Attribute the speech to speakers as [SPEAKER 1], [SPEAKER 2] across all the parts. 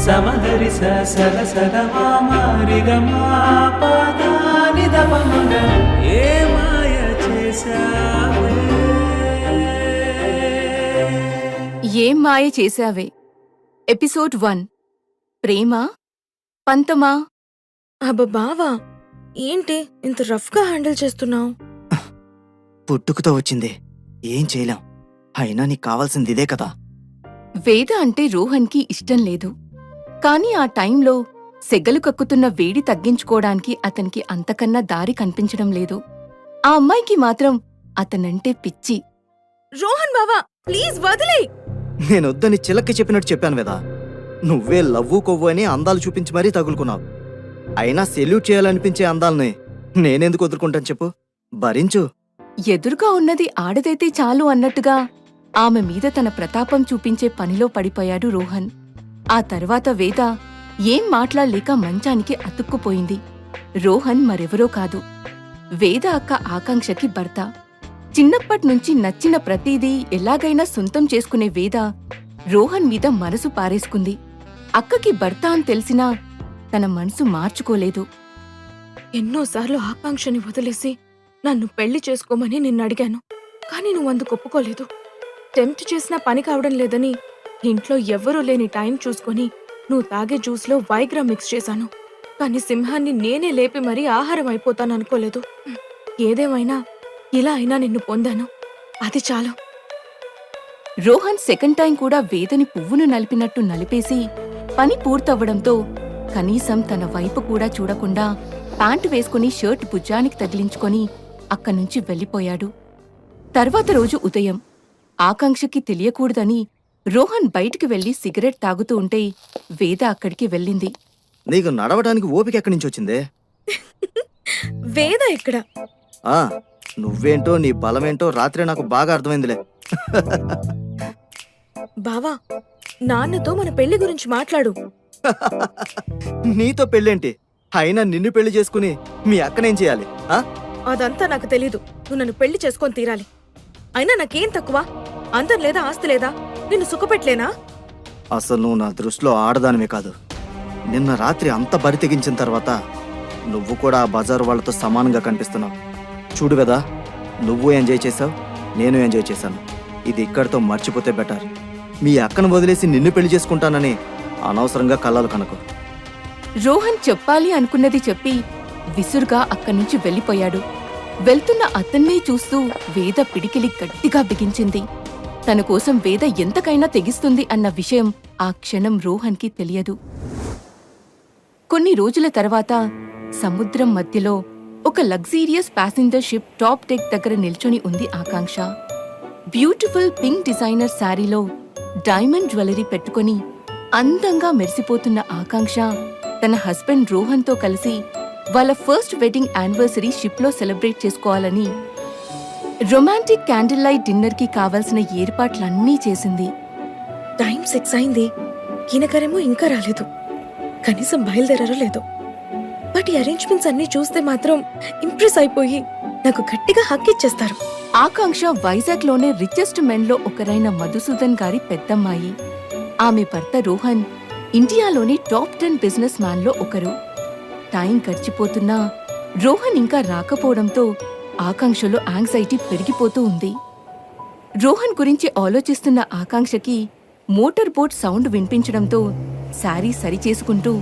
[SPEAKER 1] సమహరి సల సద మారిగమా పదాని దమగ ఏ మాయ చేసావే
[SPEAKER 2] ఏం మాయ చేశావే ఎపిసోడ్ 1 ప్రేమ పంతమా.
[SPEAKER 3] అబ్బా బావా, ఏంటి ఇంత రఫ్గా హ్యాండిల్ చేస్తున్నావు?
[SPEAKER 4] పుట్టుకతో వచ్చింది, ఏం చేయలేం. అయినా నీకు కావాల్సింది ఇదే కదా.
[SPEAKER 2] వేద అంటే రోహన్కి ఇష్టం లేదు. కాని ఆ టైంలో సెగలు కక్కుతున్న వేడి తగ్గించుకోవడానికి అతనికి అంతకన్నా దారి కనిపించడం లేదు. ఆ అమ్మాయికి మాత్రం అతనంటే పిచ్చి.
[SPEAKER 3] రోహన్ బావా, ప్లీజ్ వదిలే.
[SPEAKER 4] నేనొద్దని చిలక్కి చెప్పినట్టు చెప్పాను కదా. నువ్వే లవ్వు కొవ్వు అని అందాలు చూపించి మరీ తగులుకున్నావు. అయినా సెల్యూట్ చేయాలనిపించే అందాల్ని నేనెందుకు వదులుకుంటాను చెప్పు. భరించు.
[SPEAKER 2] ఎదురుగా ఉన్నది ఆడదైతే చాలు అన్నట్టుగా ఆమె మీద తన ప్రతాపం చూపించే పనిలో పడిపోయాడు రోహన్. ఆ తర్వాత వేద ఏం మాట్లాడలేక మంచానికి అతుక్కుపోయింది. రోహన్ మరెవరో కాదు, వేద అక్క ఆకాంక్షకి భర్త. చిన్నప్పట్నుంచి నచ్చిన ప్రతీదీ ఎలాగైనా సొంతం చేసుకునే వేద రోహన్ మీద మనసు పారేసుకుంది. అక్కకి భర్త అని తెలిసినా తన మనసు మార్చుకోలేదు.
[SPEAKER 3] ఎన్నోసార్లు ఆకాంక్షని వదిలేసి నన్ను పెళ్లి చేసుకోమని నిన్నడిగాను, కానీ నువ్వు అందుకు ఒప్పుకోలేదు. టెంప్ట్ చేసినా పని కావడం లేదని ఇంట్లో ఎవ్వరూ లేని టైం చూసుకొని నువ్వు తాగే జ్యూస్లో వైగ్రా మిక్స్ చేశాను. కానీ సింహాన్ని నేనే లేపి మరీ ఆహారం అయిపోతాననుకోలేదు. ఏదేమైనా ఇలా అయినా నిన్ను పొందాను, అది చాలు.
[SPEAKER 2] రోహన్ సెకండ్ టైం కూడా వేదని పువ్వును నలిపినట్టు నలిపేసి పని పూర్తవ్వడంతో కనీసం తన వైపు కూడా చూడకుండా ప్యాంటు వేసుకుని షర్ట్ భుజానికి తగిలించుకొని అక్కడ్నుంచి వెళ్ళిపోయాడు. తర్వాత రోజు ఉదయం ఆకాంక్షకి తెలియకూడదని రోహన్ బయటికి వెళ్లి సిగరెట్ తాగుతూ ఉంటే వేద అక్కడికి వెళ్ళింది.
[SPEAKER 4] నీకు నడవడానికి ఓపిక ఎక్కడి నుంచి వచ్చిందే?
[SPEAKER 3] వేద ఇక్కడ.
[SPEAKER 4] ఆ నువ్వేంటో నీ బలమేంటో రాత్రి నాకు బాగా అర్థమైందిలే.
[SPEAKER 3] బావా, నాన్నతో మన పెళ్లి గురించి మాట్లాడు.
[SPEAKER 4] నీతో పెళ్ళేంటి? అయినా నిన్ను పెళ్లి చేసుకుని మీ అక్కనేం చేయాలి?
[SPEAKER 3] అదంతా నాకు తెలీదు. నువ్వు నన్ను పెళ్లి చేసుకొని తీరాలి. అయినా నాకేం తక్కువ? అందం లేదా, ఆస్తి లేదా? నిన్ను సుఖపెట్టలేనా?
[SPEAKER 4] అసలు నువ్వు నా దృష్టిలో ఆడదానివే కాదు. నిన్న రాత్రి అంత బరి తెగించిన తర్వాత నువ్వు కూడా ఆ బజారు వాళ్ళతో సమానంగా కనిపిస్తున్నావు. చూడు కదా, నువ్వు ఎంజాయ్ చేసావు, నేను ఎంజాయ్ చేశాను. ఇది ఇక్కడితో మర్చిపోతే బెటర్. మీ అక్కను వదిలేసి నిన్ను పెళ్లి చేసుకుంటానని అనవసరంగా కళ్ళలు కనుకో.
[SPEAKER 2] రోహన్ చెప్పాలి అనుకున్నది చెప్పి విసురుగా అక్కడ్నుంచి వెళ్ళిపోయాడు. వెళ్తున్న అతన్నే చూస్తూ వేద పిడికిలి గట్టిగా బిగించింది. తన కోసం వేద ఎంతకైనా తెగిస్తుంది అన్న విషయం ఆ క్షణం రోహన్కి తెలియదు. కొన్ని రోజుల తర్వాత సముద్రం మధ్యలో ఒక luxurious passenger ship top deck దగ్గర నిల్చొని ఉంది ఆకాంక్ష. బ్యూటిఫుల్ పింక్ డిజైనర్ శారీలో డైమండ్ జ్యువెలరీ పెట్టుకుని అందంగా మెరిసిపోతున్న ఆకాంక్ష తన హస్బెండ్ రోహన్తో కలిసి వాళ్ళ ఫస్ట్ వెడ్డింగ్ యానివర్సరీ షిప్లో సెలబ్రేట్ చేసుకోవాలని రొమాంటిక్ క్యాండిల్ లైట్ డిన్నర్కి కావలసిన ఏర్పాట్లన్నీ చేసింది.
[SPEAKER 3] టైం 6 అయింది. ఈయనగారేమో ఇంకా రాలేదు. కనీసం బయలుదేరారో లేదో. బట్ ఈ అరేంజ్మెంట్స్ అన్నీ చూస్తే మాత్రం ఇంప్రెస్ అయిపోయి నాకు గట్టిగా హక్కిచ్చేస్తారు.
[SPEAKER 2] ఆకాంక్ష వైజాగ్లోనే రిచెస్ట్ మెన్లో ఒకరైన మధుసూదన్ గారి పెద్దమ్మాయి. ఆమె భర్త రోహన్ ఇండియాలోని టాప్ 10 బిజినెస్ మ్యాన్లో ఒకరు. టైం గడిచిపోతున్నా రోహన్ ఇంకా రాకపోవడంతో ఆకాంక్షలో యాంగ్జైటీ పెరిగిపోతూ ఉంది. రోహన్ గురించి ఆలోచిస్తున్న ఆకాంక్షకి మోటార్ బోట్ సౌండ్ వినిపించడంతో శారీ సరిచేసుకుంటూ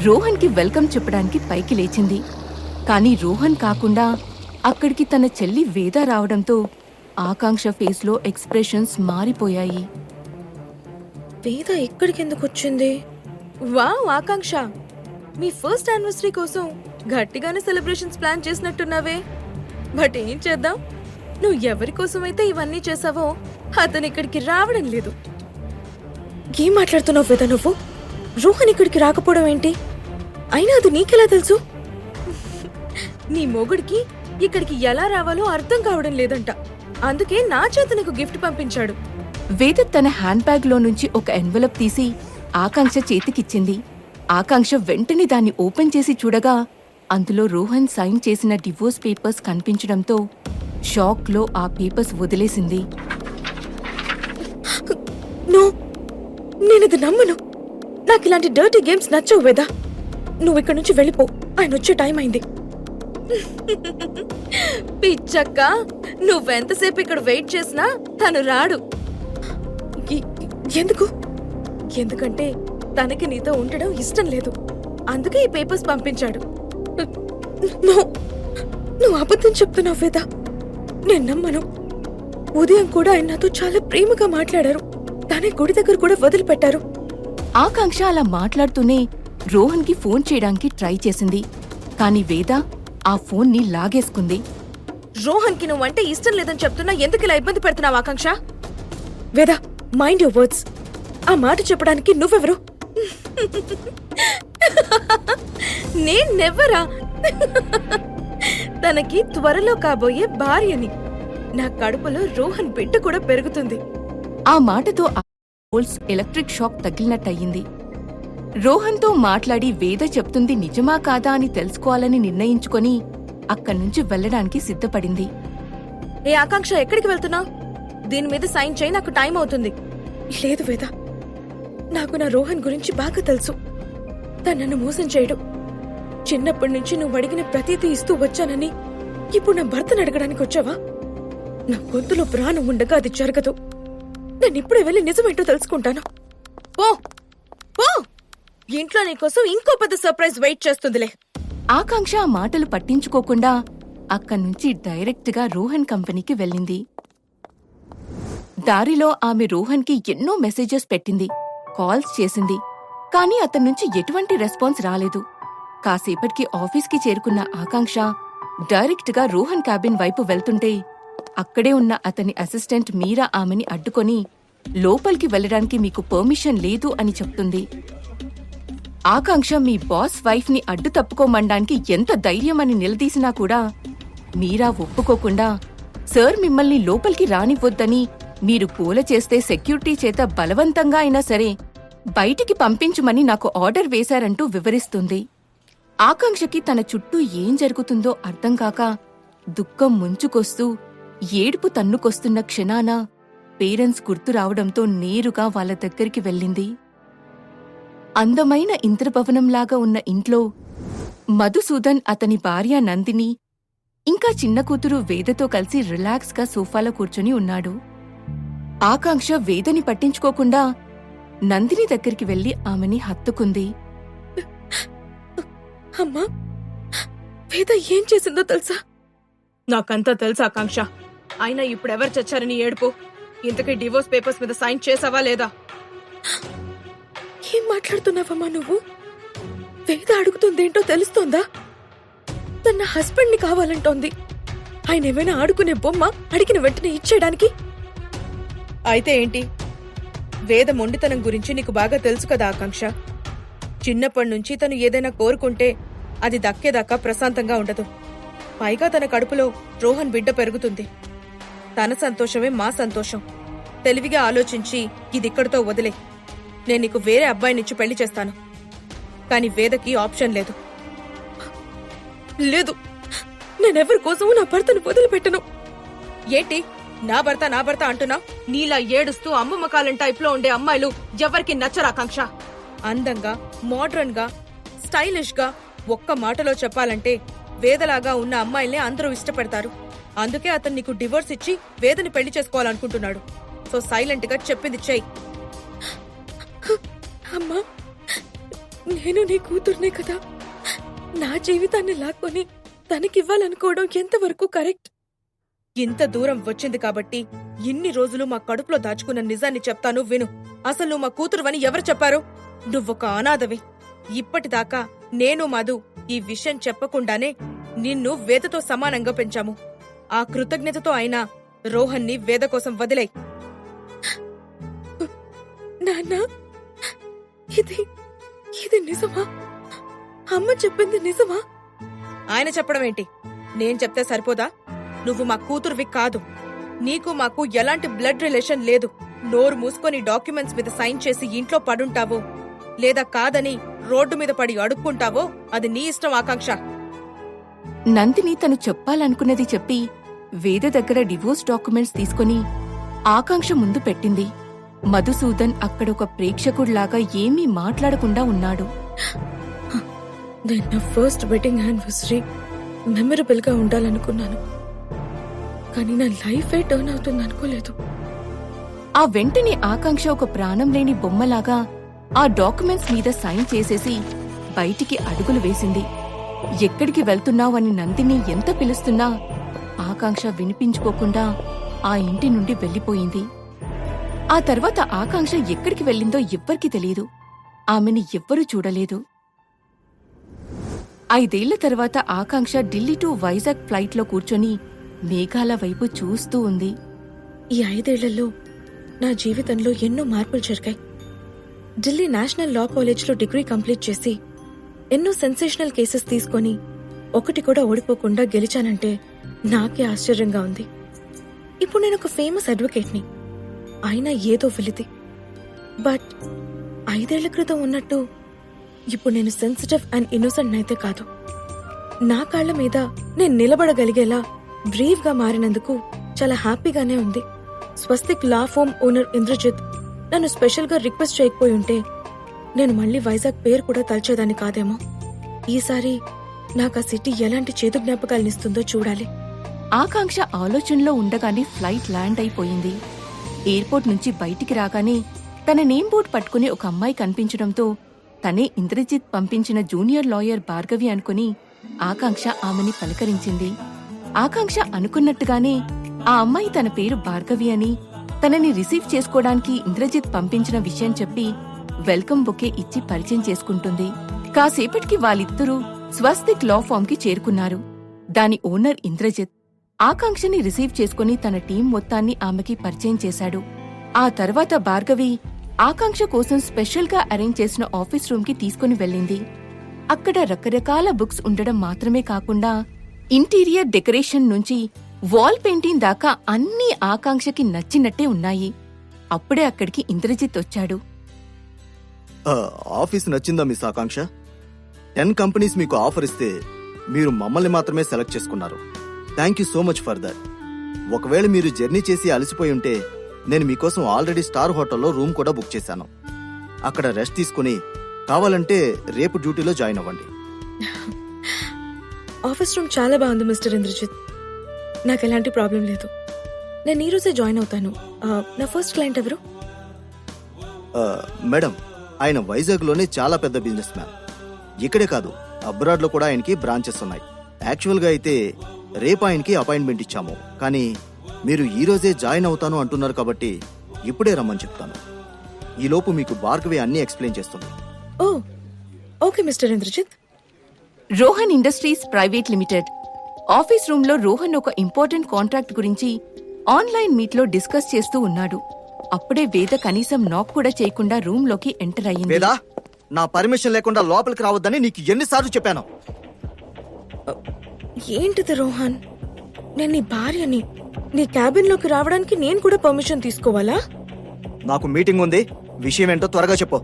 [SPEAKER 2] రోహన్కి వెల్కమ్ చెప్పడానికి పైకి లేచింది. కాని రోహన్ కాకుండా అక్కడికి తన చెల్లి వేద రావడంతో ఆకాంక్ష ఫేస్లో ఎక్స్ప్రెషన్స్ మారిపోయాయి.
[SPEAKER 3] వేద ఇక్కడికెందుకు వచ్చింది? వావ్ ఆకాంక్ష, మీ ఫస్ట్ యానివర్సరీ కోసం గట్టిగానే సెలబ్రేషన్స్ ప్లాన్ చేసినట్టున్నావే. బట్ ఏం చేద్దాం, నువ్వు ఎవరి కోసమైతే ఇవన్నీ చేసావో అతను ఇక్కడికి రావడం లేదు. ఏం మాట్లాడుతున్నావు వేద నువ్వు? రోహన్ ఇక్కడికి రాకపోవడం ఏంటి? అయినా అది నీకెలా తెలుసు? నీ మొగుడికి ఇక్కడికి ఎలా రావాలో అర్థం కావడం లేదంట. అందుకే నా చేత నీకు గిఫ్ట్ పంపించాడు.
[SPEAKER 2] వేద తన హ్యాండ్ బ్యాగ్లో నుంచి ఒక ఎన్వలప్ తీసి ఆకాంక్ష చేతికిచ్చింది. ఆకాంక్ష వెంటనే దాన్ని ఓపెన్ చేసి చూడగా అందులో రోహన్ సైన్ చేసిన డివోర్స్ పేపర్స్ కనిపించడంతో షాక్లో ఆ పేపర్స్ వదిలేసింది.
[SPEAKER 3] నేనిది నమ్మను. నాకు ఇలాంటి డర్టీ గేమ్స్ నచ్చవు వేద. నువ్వు ఇక్కడ నుంచి వెళ్ళిపో, ఆయన వచ్చే టైం అయింది. పిచ్చక్క, నువ్వెంతసేపు ఇక్కడ వెయిట్ చేసినా తను రాడు. ఎందుకు? ఎందుకంటే తనకి నీతో ఉండడం ఇష్టం లేదు, అందుకే ఈ పేపర్స్ పంపించాడు. నువ్వు అబద్ధం చెప్తున్నావు వేద, నేను నమ్మను. ఉదయం కూడా ఆయన నాతో చాలా ప్రేమగా మాట్లాడారు, తనే గుడి దగ్గర కూడా వదిలిపెట్టారు.
[SPEAKER 2] ఆకాంక్ష అలా మాట్లాడుతూనే రోహన్ కి ఫోన్ చేయడానికి ట్రై చేసింది. కాని వేద ఆ ఫోన్ ని లాగేసుకుంది.
[SPEAKER 3] రోహన్ కి నువ్వంటే ఇష్టం లేదని చెప్తున్నా, ఎందుకు ఇలా ఇబ్బంది పెడుతున్నావు ఆకాంక్ష? వేద, మైండ్ యువర్ వర్డ్స్. ఆ మాట చెప్పడానికి నువ్వెవరు? నేనెవ్వరా? తనకి త్వరలో కాబోయే భార్యని. నా కడుపులో రోహన్ బిడ్డ కూడా పెరుగుతుంది.
[SPEAKER 2] ఆ మాటతో పోల్స్ ఎలక్ట్రిక్ షాక్ తగిలినట్టయింది. రోహన్తో మాట్లాడి వేద చెప్తుంది నిజమా కాదా అని తెలుసుకోవాలని నిర్ణయించుకొని అక్కడ్నుంచి వెళ్లడానికి సిద్ధపడింది.
[SPEAKER 3] ఏ ఆకాంక్ష, ఎక్కడికి వెళ్తున్నావు? దీని మీద సైన్ చేయి, నాకు టైం అవుతుంది. లేదు వేద, నాకు నా రోహన్ గురించి బాగా తెలుసు. తను నన్ను మోసం చేయడు. చిన్నప్పటి నుంచి నువ్వు అడిగిన ప్రతిదీ ఇస్తూ వచ్చానని ఇప్పుడు నా భర్తను అడగడానికి వచ్చావా? నా గొంతులో ప్రాణం ఉండగా అది జరగదు. నేను ఇప్పుడే వెళ్ళి నిజమేంటో తెలుసుకుంటాను. పో పో, ఇంట్లో నీకోసం ఇంకో పెద్ద సర్ప్రైజ్ వెయిట్ చేస్తుందిలే.
[SPEAKER 2] ఆకాంక్ష ఆ మాటలు పట్టించుకోకుండా అక్కడ్నుంచి డైరెక్ట్ గా రోహన్ కంపెనీకి వెళ్ళింది. దారిలో ఆమె రోహన్ కి ఎన్నో మెసేజెస్ పెట్టింది, కాల్స్ చేసింది. కాని అతన్నుంచి ఎటువంటి రెస్పాన్స్ రాలేదు. కాసేపటికి ఆఫీస్కి చేరుకున్న ఆకాంక్ష డైరెక్ట్ గా రోహన్ క్యాబిన్ వైపు వెళ్తుంటే అక్కడే ఉన్న అతని అసిస్టెంట్ మీరా ఆమెని అడ్డుకొని లోపలికి వెళ్లడానికి మీకు పర్మిషన్ లేదు అని చెప్తుంది. ఆకాంక్ష మీ బాస్ వైఫ్ ని అడ్డు తప్పుకోమనడానికి ఎంత ధైర్యం అని నిలదీసినా కూడా మీరా ఒప్పుకోకుండా, సార్ మిమ్మల్ని లోపలికి రానివ్వొద్దని, మీరు పూల చేస్తే సెక్యూరిటీ చేత బలవంతంగా అయినా సరే బయటికి పంపించుమని నాకు ఆర్డర్ వేశారంటూ వివరిస్తుంది. ఆకాంక్షకి తన చుట్టూ ఏం జరుగుతుందో అర్థం కాక దుఃఖం ముంచుకొస్తూ ఏడుపు తన్నుకొస్తున్న క్షణాన పేరెంట్స్ గుర్తు రావడంతో నేరుగా వాళ్ళ దగ్గరికి వెళ్ళింది. అందమైన ఇంద్రభవనంలాగా ఉన్న ఇంట్లో మధుసూదన్, అతని భార్య నందిని, ఇంకా చిన్న కూతురు వేదతో కలిసి రిలాక్స్ గా సోఫాలో కూర్చొని ఉన్నాడు. ఆకాంక్ష వేదని పట్టించుకోకుండా నందిని దగ్గరికి వెళ్లి ఆమెని హత్తుకుంది.
[SPEAKER 3] అమ్మా, వేద ఏం చేసిందో తెలుసా? నాకంతా తెలుసా ఆకాంక్ష. అయినా ఇప్పుడెవరు చచ్చారని ఏడుపు. ఇంతకీ డివోర్స్ పేపర్స్ మీద సైన్ చేసావా లేదా? ఏం మాట్లాడుతున్నావమ్మా నువ్వు? వేద అడుగుతుందేంటో తెలుస్తోందా? తన హస్బెండ్ ని కావాలంటోంది. ఆయన ఏమైనా ఆడుకునే బొమ్మ అడిగిన వెంటనే ఇచ్చేయడానికి? అయితే ఏంటి? వేద మొండితనం గురించి నీకు బాగా తెలుసు కదా ఆకాంక్ష. చిన్నప్పటి నుంచి తను ఏదైనా కోరుకుంటే అది దక్కేదాకా ప్రశాంతంగా ఉండదు. పైగా తన కడుపులో రోహన్ బిడ్డ పెరుగుతుంది. తన సంతోషమే మా సంతోషం. తెలివిగా ఆలోచించి ఇదిక్కడితో వదిలే. నేను నీకు వేరే అబ్బాయినిచ్చి పెళ్లి చేస్తాను. కాని వేదకి ఆప్షన్ లేదు. లేదు, నేనెవరి కోసమూ నా భర్తను వదిలిపెట్టను. ఏంటి నా భర్త అంటున్నా? నీలా ఏడుస్తూ అమ్మమ్మ కాలం టైప్ లో ఉండే అమ్మాయిలు ఎవరికి నచ్చరాకాంక్ష. అందంగా, మోడ్రన్ గా, స్టైలిష్ గా, ఒక్క మాటలో చెప్పాలంటే వేదలాగా ఉన్న అమ్మాయిల్ని అందరూ ఇష్టపడతారు. అందుకే అతను నీకు డివోర్స్ ఇచ్చి వేదని పెళ్లి చేసుకోవాలనుకుంటున్నాడు. సో సైలెంట్ గా చెప్పింది చెయ్యి. అమ్మా, నేను నీ కూతుర్నే కదా. నా జీవితాన్ని లాక్కొని తనకివ్వాలనుకోవడం ఎంతవరకు కరెక్ట్? ఇంత దూరం వచ్చింది కాబట్టి ఇన్ని రోజులు మా కడుపులో దాచుకున్న నిజాన్ని చెప్తాను విను. అసలు నువ్వు మా కూతురువని ఎవరు చెప్పారు? నువ్వొక అనాథవి. ఇప్పటిదాకా నేను మధు ఈ విషయం చెప్పకుండానే నిన్ను వేదతో సమానంగా పెంచాము. ఆ కృతజ్ఞతతో అయినా రోహన్ని వేద కోసం వదిలే. నాన్నా, ఇది నిజమా? అమ్మ చెప్పింది నిజమా? ఆయన చెప్పడం ఏంటి? నేను చెప్తే సరిపోదా? నువ్వు మా కూతురువి కాదు. నీకు మాకు ఎలాంటి బ్లడ్ రిలేషన్ లేదు. నోరు మూసుకొని డాక్యుమెంట్స్ మీద సైన్ చేసి ఇంట్లో పడుంటావో లేదా కాదని రోడ్డు మీద పడి అడుక్కుంటావో అది నీ ఇష్టం ఆకాంక్ష.
[SPEAKER 2] నందిని తను చెప్పాలనుకున్నది చెప్పి వేద దగ్గర డివోర్స్ డాక్యుమెంట్స్ తీసుకుని ఆకాంక్ష ముందు పెట్టింది. మధుసూదన్ అక్కడొక ప్రేక్షకుడిలాగా ఏమీ మాట్లాడకుండా ఉన్నాడు.
[SPEAKER 3] నేను నా ఫస్ట్ వెడ్డింగ్ యానివర్సరీ మెమరబుల్ గా ఉండాలనుకున్నాను, కానీ నా లైఫే టర్న్ అవుతుంది అనుకోలేదు.
[SPEAKER 2] ఆ వెంటనే ఆకాంక్ష ఒక ప్రాణం లేని బొమ్మలాగా ఆ డాక్యుమెంట్స్ మీద సైన్ చేసేసి బయటికి అడుగులు వేసింది. ఎక్కడికి వెళ్తున్నావని నందిని ఎంత పిలుస్తున్నా ఆకాంక్ష వినిపించుకోకుండా ఆ ఇంటి నుండి వెళ్లిపోయింది. ఆ తర్వాత ఆకాంక్ష ఎక్కడికి వెళ్ళిందో ఎవ్వరికీ తెలియదు. ఆమెని ఎవ్వరూ చూడలేదు. 5 ఏళ్ల తర్వాత ఆకాంక్ష ఢిల్లీ టు వైజాగ్ ఫ్లైట్లో కూర్చొని మేఘాల వైపు చూస్తూ ఉంది.
[SPEAKER 3] ఈ 5 ఏళ్లలో నా జీవితంలో ఎన్నో మార్పులు జరిగాయి. ఢిల్లీ నేషనల్ లా కాలేజ్లో డిగ్రీ కంప్లీట్ చేసి ఎన్నో సెన్సేషనల్ కేసెస్ తీసుకొని ఒకటి కూడా ఓడిపోకుండా గెలిచానంటే నాకే ఆశ్చర్యంగా ఉంది. ఇప్పుడు నేను ఒక ఫేమస్ అడ్వకేట్ని, అయినా ఏదో వెలితి. బట్ 5 ఏళ్ల క్రితం ఉన్నట్టు ఇప్పుడు నేను సెన్సిటివ్ అండ్ ఇన్నోసెంట్ అయితే కాదు. నా కాళ్ల మీద నేను నిలబడగలిగేలా బ్రీవ్ గా మారినందుకు చాలా హ్యాపీగానే ఉంది. స్వస్తిక్ లా ఫర్మ్ ఓనర్ ఇంద్రజిత్ నన్ను స్పెషల్ గా రిక్వెస్ట్ చేయకపోయి ఉంటే నేను మళ్ళీ వైజాగ్ పేరు కూడా తలచేదాన్ని కాదేమో. ఈసారి నాకు ఆ సిటీ ఎలాంటి చేదు జ్ఞాపకాలనిస్తుందో చూడాలి.
[SPEAKER 2] ఆకాంక్ష ఆలోచనలో ఉండగానే ఫ్లైట్ ల్యాండ్ అయిపోయింది. ఎయిర్పోర్ట్ నుంచి బయటికి రాగానే తన నేమ్ బోర్డ్ పట్టుకుని ఒక అమ్మాయి కనిపించడంతో తనే ఇంద్రజిత్ పంపించిన జూనియర్ లాయర్ భార్గవి అనుకుని ఆకాంక్ష ఆమెని పలకరించింది. ఆకాంక్ష అనుకున్నట్టుగానే ఆ అమ్మాయి తన పేరు భార్గవి అని, తనని రిసీవ్ చేసుకోవడానికి ఇంద్రజిత్ పంపించిన విషయం చెప్పి వెల్కమ్ బొకే ఇచ్చి పరిచయం చేసుకుంటుంది. కాసేపటికి వాళ్ళిద్దరూ స్వస్తిక్ లా ఫామ్ కి చేరుకున్నారు. దాని ఓనర్ ఇంద్రజిత్ ఆకాంక్షని రిసీవ్ చేసుకుని తన టీం మొత్తాన్ని ఆమెకి పరిచయం చేశాడు. ఆ తర్వాత భార్గవి ఆకాంక్ష కోసం స్పెషల్ గా అరేంజ్ చేసిన ఆఫీస్ రూమ్ కి తీసుకుని వెళ్ళింది. అక్కడ రకరకాల బుక్స్ ఉండడం మాత్రమే కాకుండా ఇంటీరియర్ డెకరేషన్ నుంచి వాల్ పెయింటింగ్ దాకా అన్నీ ఆకాంక్షకి నచ్చినట్టే ఉన్నాయి. అప్పుడే అక్కడికి ఇంద్రజిత్ వచ్చాడు.
[SPEAKER 4] ఆఫీస్ నచ్చిందా మిస్ ఆకాంక్ష? 10 కంపెనీస్ మీకు ఆఫర్ ఇస్తే మీరు మమ్మల్ని మాత్రమే సెలెక్ట్ చేసుకున్నారు. Thank you so much for that. ఒకవేళ మీరు జర్నీ చేసి అలసిపోయి ఉంటే నేను మీకోసం ఆల్రెడీ స్టార్ హోటల్లో రూమ్ కూడా బుక్ చేశాను. అక్కడ రెస్ట్ తీసుకుని కావాలంటే రేపు డ్యూటీలో జాయిన్ అవ్వండి.
[SPEAKER 3] ఆఫీస్ రూమ్ చాలా బాగుంది మిస్టర్ ఇంద్రజిత్. నాకు ఎలాంటి ప్రాబ్లం లేదు. నేను ఈ రోజే జాయిన్ అవుతాను. నా ఫస్ట్ క్లయింట్ ఎవరు?
[SPEAKER 4] మేడం, ఆయన వైజాగ్ లోనే చాలా పెద్ద బిజినెస్ మ్యాన్. ఇక్కడే కాదు, అబ్రాడ్ లో కూడా ఆయనకి బ్రాంచెస్ ఉన్నాయి. యాక్చువల్ గా అయితే రేపు ఆయనకి అపాయింట్మెంట్ ఇచ్చాము, కానీ మీరు ఈ రోజే జాయిన్ అవుతాను అంటున్నారు కాబట్టి ఇప్పుడే రమ్మని చెప్తాను. ఈలోపు మీకు భార్గవి అన్ని ఎక్స్ప్లెయిన్ చేస్తుంది.
[SPEAKER 3] Oh okay mister Indrajit.
[SPEAKER 2] Rohan Industries Private Limited office room లో రోహన్ ఒక ఇంపార్టెంట్ కాంట్రాక్ట్ గురించి ఆన్లైన్ మీట్ లో డిస్కస్ చేస్తూ ఉన్నాడు. అప్పుడే వేద కనీసం నాక్ కూడా చేయకుండా రూమ్ లోకి ఎంటర్ అయ్యింది.
[SPEAKER 4] వేద, నా పర్మిషన్ లేకుండా లోపలికి రావద్దని నీకు ఎన్నిసార్లు చెప్పాను?
[SPEAKER 3] ఏంటిది రోహన్? నేను నీ భార్యని. నీ క్యాబిన్ లోకి రావడానికి నేను కూడా పర్మిషన్ తీసుకోవాలా?
[SPEAKER 4] నాకు మీటింగ్ ఉంది, విషయం ఏంటో త్వరగా చెప్పు.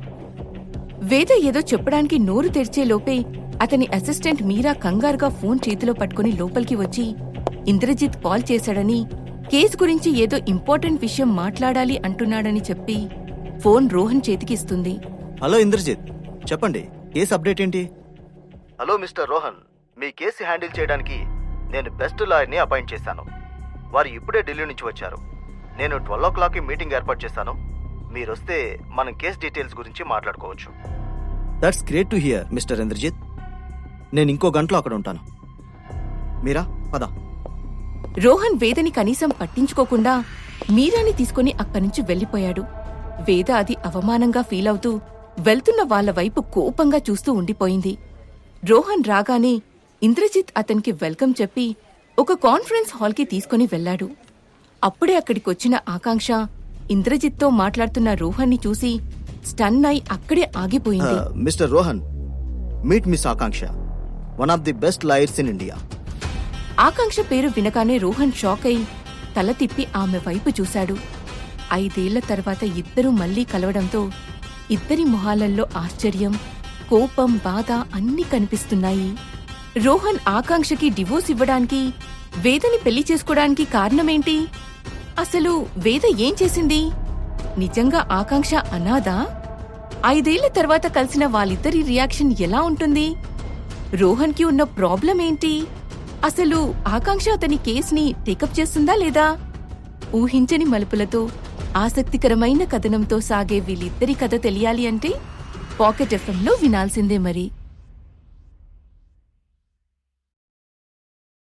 [SPEAKER 2] వేద ఏదో చెప్పడానికి నోరు తెరిచే లోపే అతని అసిస్టెంట్ మీరా కంగారుగా ఫోన్ చేతిలో పట్టుకుని లోపలికి వచ్చి ఇంద్రజిత్ కాల్ చేశాడని, కేసు గురించి ఏదో ఇంపార్టెంట్ విషయం మాట్లాడాలి అంటున్నాడని చెప్పి ఫోన్ రోహన్ చేతికి ఇస్తుంది.
[SPEAKER 4] హలో ఇంద్రజిత్, చెప్పండి, కేసు అప్డేట్ ఏంటి? హలో మిస్టర్ రోహన్, మీ కేసు హ్యాండిల్ చేయడానికి నేను బెస్ట్ లాయర్ని అపాయింట్ చేశాను. వారు ఇప్పుడే ఢిల్లీ నుంచి వచ్చారు. నేను 12 o'clock మీటింగ్ ఏర్పాటు చేశాను. మీరొస్తే మనం కేసు డీటెయిల్స్ గురించి మాట్లాడుకోవచ్చు. That's great to hear mister Indrajit. నేను ఇంకో గంటలో అక్కడ ఉంటాను. మీరా పద.
[SPEAKER 2] రోహన్ వేదని కనీసం పట్టించుకోకుండా మీరాని తీసుకుని అక్కడ్నుంచి వెళ్లిపోయాడు. వేద అది అవమానంగా ఫీలవుతూ వెళ్తున్న వాళ్ల వైపు కోపంగా చూస్తూ ఉండిపోయింది. రోహన్ రాగానే ఇంద్రజిత్ అతనికి వెల్కమ్ చెప్పి ఒక కాన్ఫరెన్స్ హాల్కి తీసుకుని వెళ్లాడు. అప్పుడే అక్కడికొచ్చిన ఆకాంక్ష ఇంద్రజిత్తో మాట్లాడుతున్న రోహన్ని చూసి స్టన్ అయి అక్కడే ఆగిపోయింది.
[SPEAKER 4] Mister Rohan, meet Miss Akanksha, one of the best lawyers in India.
[SPEAKER 2] Akanksha పేరు వినగానే రోహన్ షాక్ అయి తల తిప్పి ఆమె వైపు చూశాడు. 5 ఏళ్ల తర్వాత ఇద్దరూ మళ్లీ కలవడంతో ఇద్దరి మొహాలల్లో ఆశ్చర్యం, కోపం, బాధ అన్నీ కనిపిస్తున్నాయి. రోహన్ ఆకాంక్షకి డివోర్స్ ఇవ్వడానికి, వేదని పెళ్లి చేసుకోవడానికి కారణమేంటి? అసలు వేద ఏం చేసింది? నిజంగా ఆకాంక్ష అనాథా? 5 ఏళ్ల తర్వాత కలిసిన వాళ్ళిద్దరి రియాక్షన్ ఎలా ఉంటుంది? రోహన్కి ఉన్న ప్రాబ్లం ఏంటి? అసలు ఆకాంక్ష అతని కేస్ని టేకప్ చేస్తుందా లేదా? ఊహించని మలుపులతో ఆసక్తికరమైన కథనంతో సాగే వీళ్ళిద్దరి కథ తెలియాలి అంటే పాకెట్ ఎఫ్ఎంలో వినాల్సిందే మరి.